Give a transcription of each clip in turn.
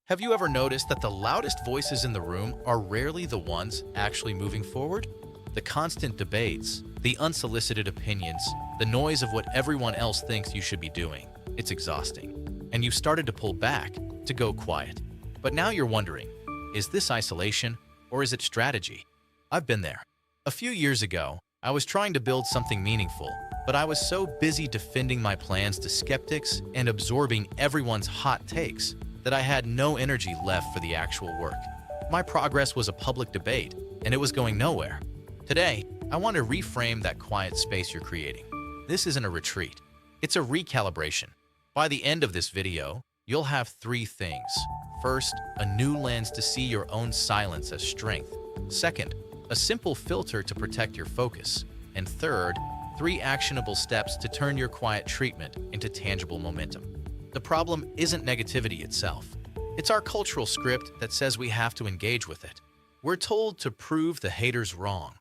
Have you ever noticed that the loudest voices in the room are rarely the ones actually moving forward? The constant debates, the unsolicited opinions, the noise of what everyone else thinks you should be doing. It's exhausting. And you started to pull back, to go quiet. But now you're wondering, is this isolation or is it strategy? I've been there. A few years ago, I was trying to build something meaningful, but I was so busy defending my plans to skeptics and absorbing everyone's hot takes that I had no energy left for the actual work. My progress was a public debate, and it was going nowhere. Today, I want to reframe that quiet space you're creating. This isn't a retreat. It's a recalibration. By the end of this video, you'll have three things. First, a new lens to see your own silence as strength. Second, a simple filter to protect your focus. And third, 3 actionable steps to turn your quiet treatment into tangible momentum. The problem isn't negativity itself. It's our cultural script that says we have to engage with it. We're told to prove the haters wrong,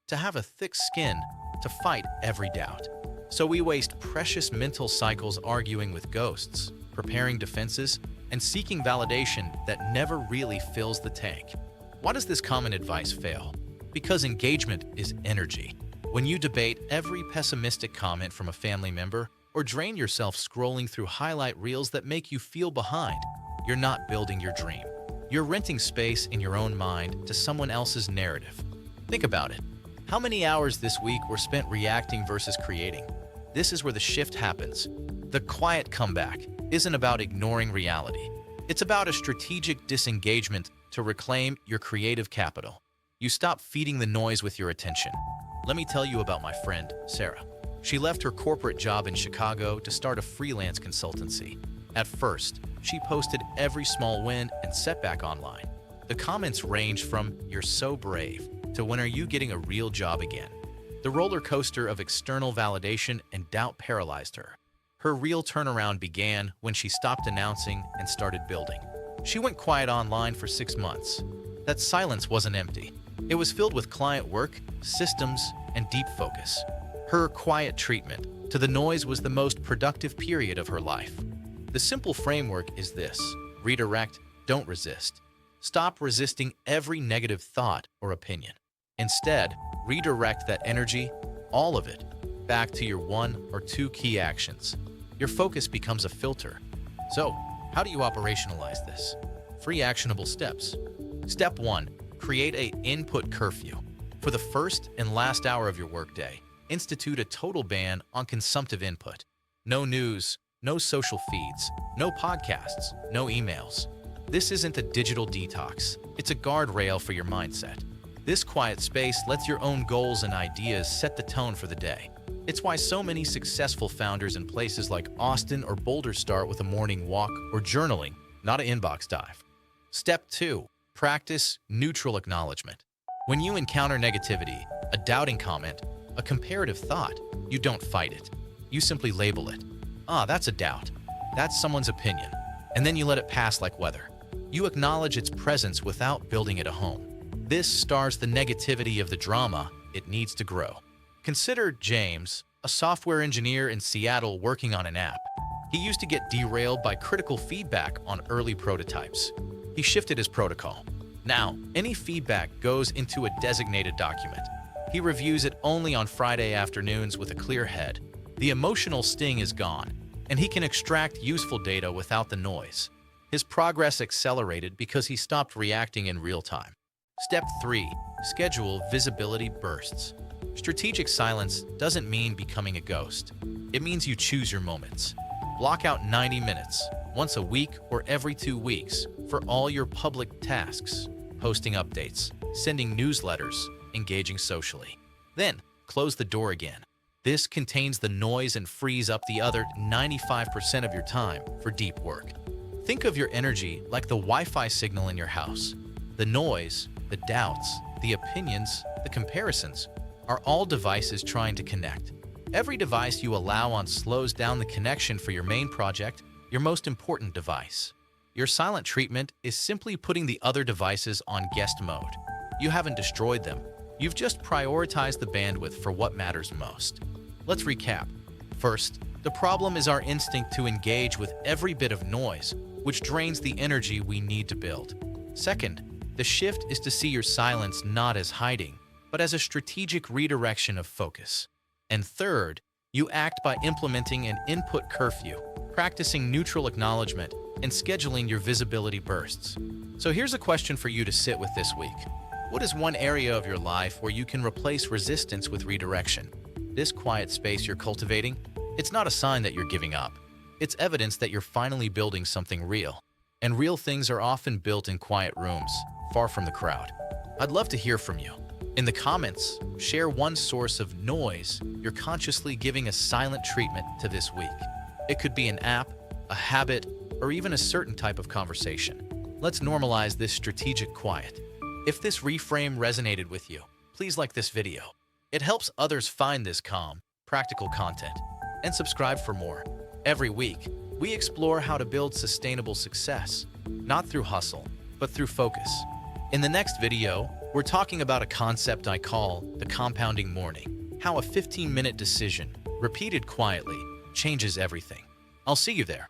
to have a thick skin, to fight every doubt. So we waste precious mental cycles arguing with ghosts, preparing defenses, and seeking validation that never really fills the tank. Why does this common advice fail? Because engagement is energy. When you debate every pessimistic comment from a family member, or drain yourself scrolling through highlight reels that make you feel behind, you're not building your dream. You're renting space in your own mind to someone else's narrative. Think about it. How many hours this week were spent reacting versus creating? This is where the shift happens. The quiet comeback isn't about ignoring reality. It's about a strategic disengagement to reclaim your creative capital. You stop feeding the noise with your attention. Let me tell you about my friend, Sarah. She left her corporate job in Chicago to start a freelance consultancy. At first, she posted every small win and setback online. The comments ranged from, "You're so brave," to "When are you getting a real job again?" The roller coaster of external validation and doubt paralyzed her. Her real turnaround began when she stopped announcing and started building. She went quiet online for 6 months. That silence wasn't empty. It was filled with client work, systems, and deep focus. Her quiet treatment to the noise was the most productive period of her life. The simple framework is this: redirect, don't resist. Stop resisting every negative thought or opinion. Instead, redirect that energy, all of it, back to your 1 or 2 key actions. Your focus becomes a filter. So, how do you operationalize this? 3 actionable steps. Step 1. Create an input curfew. For the first and last hour of your workday, institute a total ban on consumptive input. No news, no social feeds, no podcasts, no emails. This isn't a digital detox. It's a guardrail for your mindset. This quiet space lets your own goals and ideas set the tone for the day. It's why so many successful founders in places like Austin or Boulder start with a morning walk or journaling, not an inbox dive. Step 2. Practice neutral acknowledgement. When you encounter negativity, a doubting comment, a comparative thought, you don't fight it. You simply label it. That's a doubt. That's someone's opinion. And then you let it pass like weather. You acknowledge its presence without building it a home. This stars the negativity of the drama it needs to grow. Consider James, a software engineer in Seattle working on an app. He used to get derailed by critical feedback on early prototypes. He shifted his protocol. Now, any feedback goes into a designated document. He reviews it only on Friday afternoons with a clear head. The emotional sting is gone, and he can extract useful data without the noise. His progress accelerated because he stopped reacting in real time. Step 3. Schedule visibility bursts. Strategic silence doesn't mean becoming a ghost. It means you choose your moments. Block out 90 minutes, once a week or every 2 weeks, for all your public tasks, posting updates, sending newsletters, engaging socially. Then, close the door again. This contains the noise and frees up the other 95% of your time for deep work. Think of your energy like the Wi-Fi signal in your house. The noise, the doubts, the opinions, the comparisons are all devices trying to connect. Every device you allow on slows down the connection for your main project, your most important device. Your silent treatment is simply putting the other devices on guest mode. You haven't destroyed them. You've just prioritized the bandwidth for what matters most. Let's recap. First, the problem is our instinct to engage with every bit of noise which drains the energy we need to build. Second, the shift is to see your silence not as hiding, but as a strategic redirection of focus. And third, you act by implementing an input curfew, practicing neutral acknowledgement, and scheduling your visibility bursts. So here's a question for you to sit with this week. What is one area of your life where you can replace resistance with redirection? This quiet space you're cultivating, it's not a sign that you're giving up. It's evidence that you're finally building something real. And real things are often built in quiet rooms, far from the crowd. I'd love to hear from you. In the comments, share one source of noise you're consciously giving a silent treatment to this week. It could be an app, a habit, or even a certain type of conversation. Let's normalize this strategic quiet. If this reframe resonated with you, please like this video. It helps others find this calm, practical content. And subscribe for more. Every week, we explore how to build sustainable success, not through hustle, but through focus. In the next video, we're talking about a concept I call the compounding morning, how a 15-minute decision, repeated quietly, changes everything. I'll see you there.